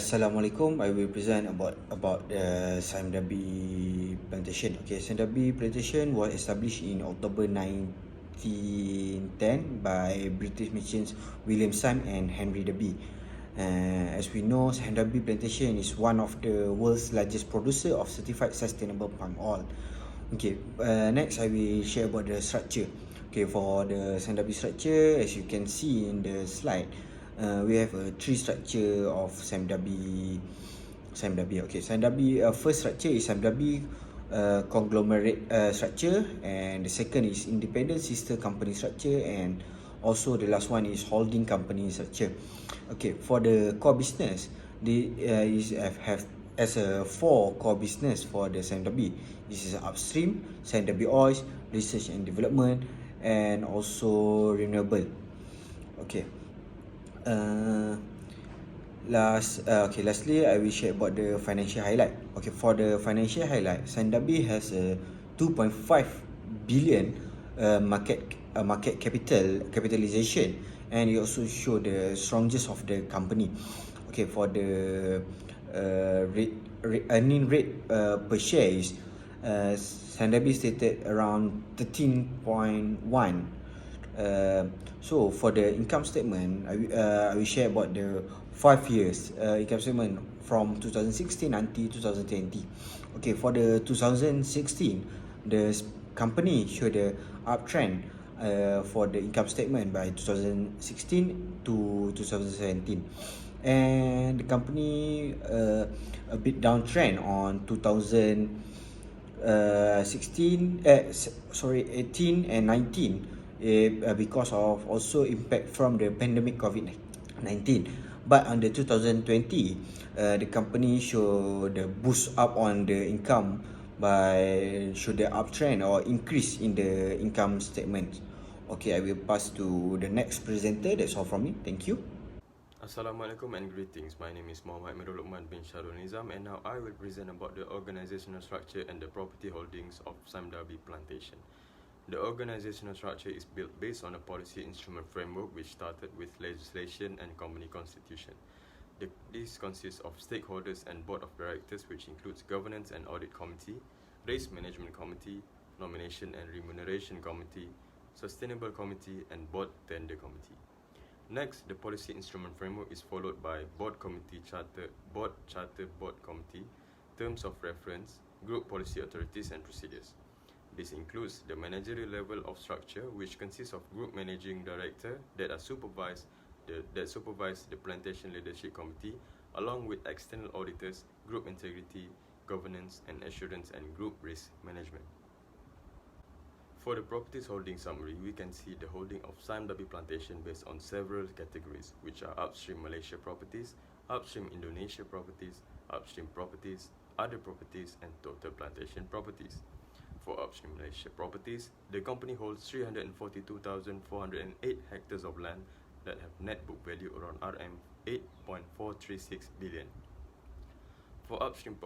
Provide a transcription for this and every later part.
Assalamualaikum. I will present about the Sime Darby Plantation. Okay, Sime Darby Plantation was established in October 1910 by British merchants William Sime and Henry Darby. As we know, Sime Darby Plantation is one of the world's largest producer of certified sustainable palm oil. Okay, next I will share about the structure. Okay, for the Sime Darby structure, as you can see in the slide, we have a tree structure of Sime Darby. Okay, Sime Darby first structure is Sime Darby conglomerate structure, and the second is independent sister company structure, and also the last one is holding company structure. Okay, for the core business, they have as a 4 core business for the Sime Darby. This is upstream, Sime Darby oils, research and development, and also renewable. Okay. Lastly, I will share about the financial highlight. Okay, for the financial highlight, Sime Darby has a 2.5 billion market capitalization, and it also show the strongest of the company. Okay, for the earning rate per share is Sime Darby stated around 13.1. So for the income statement, I will share about the 5 years income statement from 2016 until 2020. Okay, for the 2016, the company showed the uptrend for the income statement by 2016 to 2017, and the company a bit downtrend on 18 and 19, because of also impact from the pandemic COVID-19. But on the 2020, the company show the boost up on the income by show the uptrend or increase in the income statement. Okay, I will pass to the next presenter. That's all from me. Thank you. Assalamualaikum and greetings. My name is Mohamed Luqman bin Sharulnizam, and now I will present about the organizational structure and the property holdings of Sime Darby Plantation. The organizational structure is built based on a policy instrument framework which started with legislation and company constitution. This consists of stakeholders and board of directors, which includes governance and audit committee, risk management committee, nomination and remuneration committee, sustainable committee, and board tender committee. Next, the policy instrument framework is followed by board committee charter, board committee, terms of reference, group policy authorities and procedures. This includes the managerial level of structure, which consists of group managing director that supervise the plantation leadership committee, along with external auditors, group integrity, governance and assurance, and group risk management. For the properties holding summary, we can see the holding of Sime Darby Plantation based on several categories, which are upstream Malaysia properties, upstream Indonesia properties, upstream properties, other properties, and total plantation properties. For upstream Malaysia properties, the company holds 342,408 hectares of land that have net book value around RM 8.436 billion. For upstream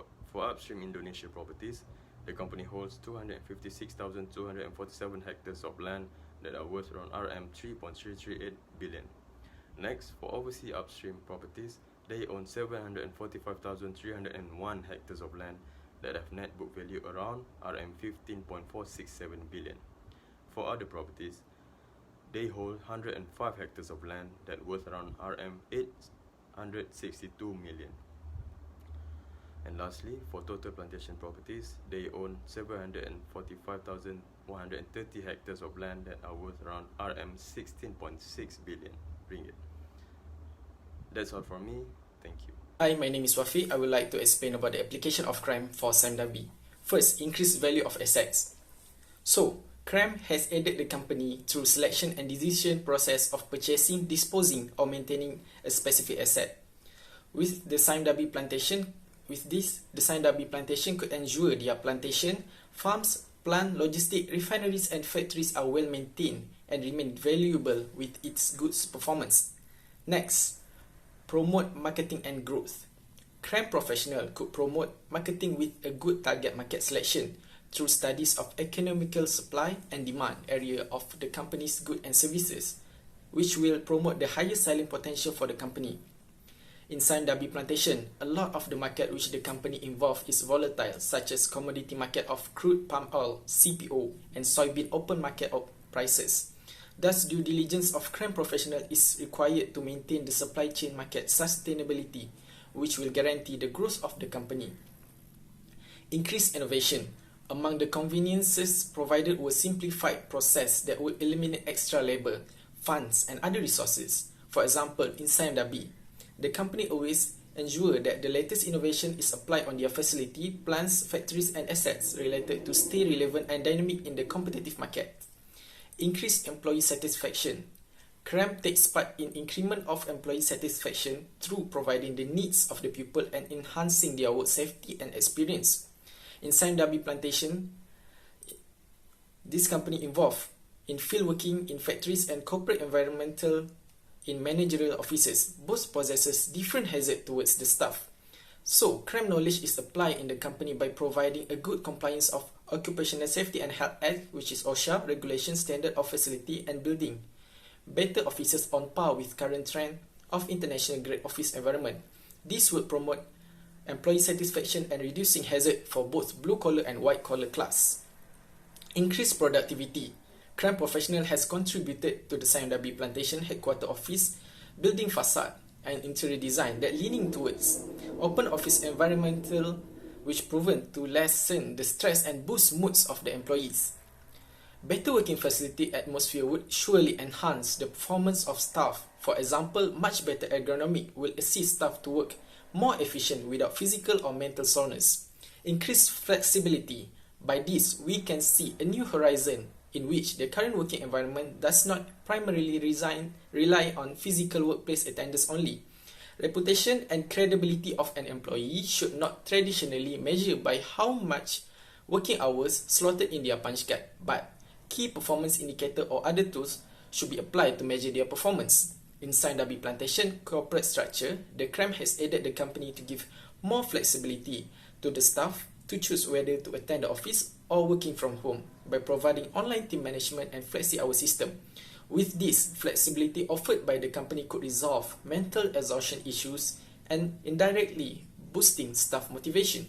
Indonesia properties, the company holds 256,247 hectares of land that are worth around RM 3.338 billion. Next, for overseas upstream properties, they own 745,301 hectares of land that have net book value around RM 15.467 billion. For other properties, they hold 105 hectares of land that worth around RM 862 million. And lastly, for total plantation properties, they own 745,130 hectares of land that are worth around RM 16.6 billion ringgit. That's all from me. Thank you. Hi, my name is Wafiq. I would like to explain about the application of CREM for Sime Darby. First, increased value of assets. So, CREM has aided the company through selection and decision process of purchasing, disposing, or maintaining a specific asset. With the Sime Darby Plantation, the Sime Darby Plantation could ensure their plantation, farms, plant, logistic, refineries, and factories are well maintained and remain valuable with its goods performance. Next, promote marketing and growth. CREM professional could promote marketing with a good target market selection through studies of economical supply and demand area of the company's goods and services, which will promote the highest selling potential for the company. In Sime Darby Plantation, a lot of the market which the company involved is volatile, such as commodity market of crude palm oil, CPO, and soybean open market of prices. Thus, due diligence of CREM professional is required to maintain the supply chain market sustainability, which will guarantee the growth of the company. Increased innovation. Among the conveniences provided were simplified process that would eliminate extra labor, funds, and other resources. For example, in Sime Darby, the company always ensure that the latest innovation is applied on their facility, plants, factories, and assets related to stay relevant and dynamic in the competitive market. Increased employee satisfaction. CREM takes part in increment of employee satisfaction through providing the needs of the people and enhancing their work safety and experience. In Sime Darby Plantation, this company involved in field working in factories and corporate environmental in managerial offices. Both possesses different hazard towards the staff. So, CREM knowledge is applied in the company by providing a good compliance of Occupational Safety and Health Act, which is OSHA, regulation standard of facility and building. Better offices on par with current trend of international grade office environment. This will promote employee satisfaction and reducing hazard for both blue-collar and white-collar class. Increased productivity. CREM professional has contributed to the Sime Darby Plantation headquarter office building facade and interior design that leaning towards open office environmental, which proven to lessen the stress and boost moods of the employees. Better working facility atmosphere would surely enhance the performance of staff. For example, much better ergonomic will assist staff to work more efficient without physical or mental soreness. Increased flexibility. By this, we can see a new horizon in which the current working environment does not primarily rely on physical workplace attendance only. Reputation and credibility of an employee should not traditionally measure by how much working hours slotted in their punch card, but key performance indicator or other tools should be applied to measure their performance. In Sime Darby Plantation corporate structure, the CREM has aided the company to give more flexibility to the staff to choose whether to attend the office or working from home by providing online team management and flexi-hour system. With this, flexibility offered by the company could resolve mental exhaustion issues and indirectly boosting staff motivation.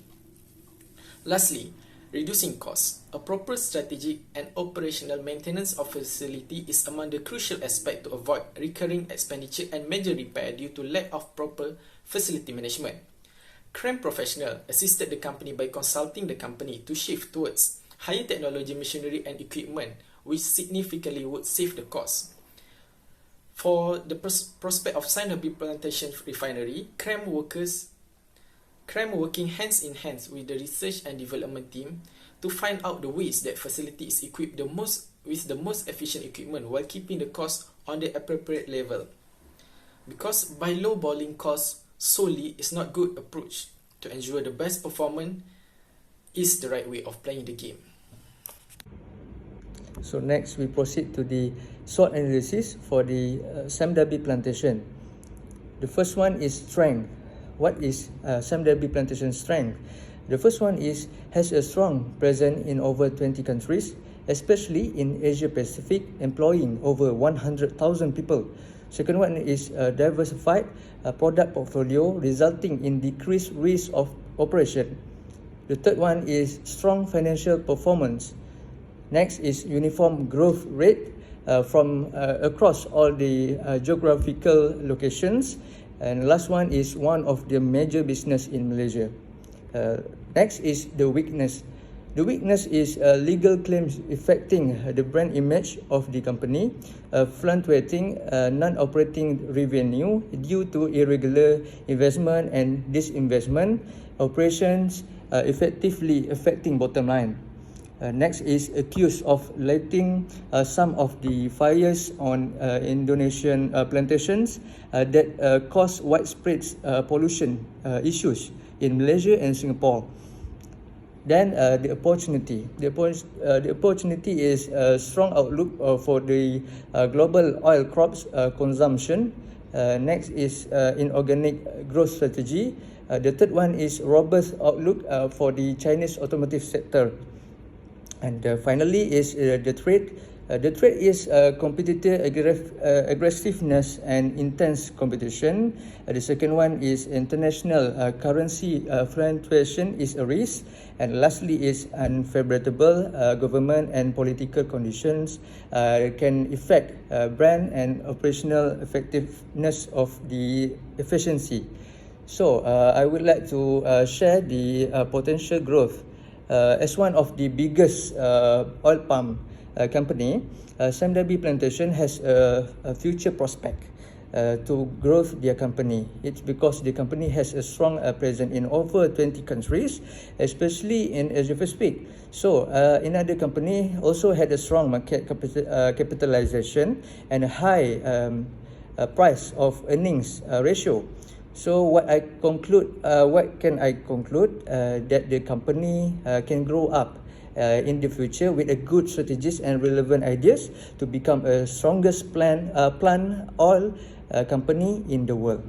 Lastly, reducing costs. A proper strategic and operational maintenance of facility is among the crucial aspects to avoid recurring expenditure and major repair due to lack of proper facility management. CREM professional assisted the company by consulting the company to shift towards higher technology machinery and equipment, which significantly would save the cost. For the prospect of Sime Darby Plantation refinery, CREM working hands in hands with the research and development team to find out the ways that facility is equipped with the most efficient equipment while keeping the cost on the appropriate level. Because by lowballing costs solely is not good approach. To ensure the best performance is the right way of playing the game. So next we proceed to the SWOT analysis for the Sime Darby Plantation. The first one is strength. What is Sime Darby Plantation strength? The first one is has a strong presence in over 20 countries, especially in Asia Pacific, employing over 100,000 people. Second one is a diversified product portfolio resulting in decreased risk of operation. The third one is strong financial performance. Next is uniform growth rate from across all the geographical locations. And last one is one of the major business in Malaysia. Next is the weakness. The weakness is legal claims affecting the brand image of the company, fluctuating non-operating revenue due to irregular investment and disinvestment, operations effectively affecting bottom line. Next is accused of lighting some of the fires on Indonesian plantations that cause widespread pollution issues in Malaysia and Singapore. Then the opportunity. The opportunity is a strong outlook for the global oil crops consumption. Next is inorganic growth strategy. The third one is robust outlook for the Chinese automotive sector. And finally is the trade. The trade is competitor aggressiveness and intense competition. The second one is international currency fluctuation is a risk. And lastly is unfavorable government and political conditions can affect brand and operational effectiveness of the efficiency. So I would like to share the potential growth. As one of the biggest oil palm company, Sime Darby Plantation has a future prospect to grow their company. It's because the company has a strong presence in over 20 countries, especially in Asia Pacific. So another company also had a strong market capitalization and a high price of earnings ratio. So what can I conclude? That the company can grow up in the future with a good strategies and relevant ideas to become a strongest plant oil company in the world.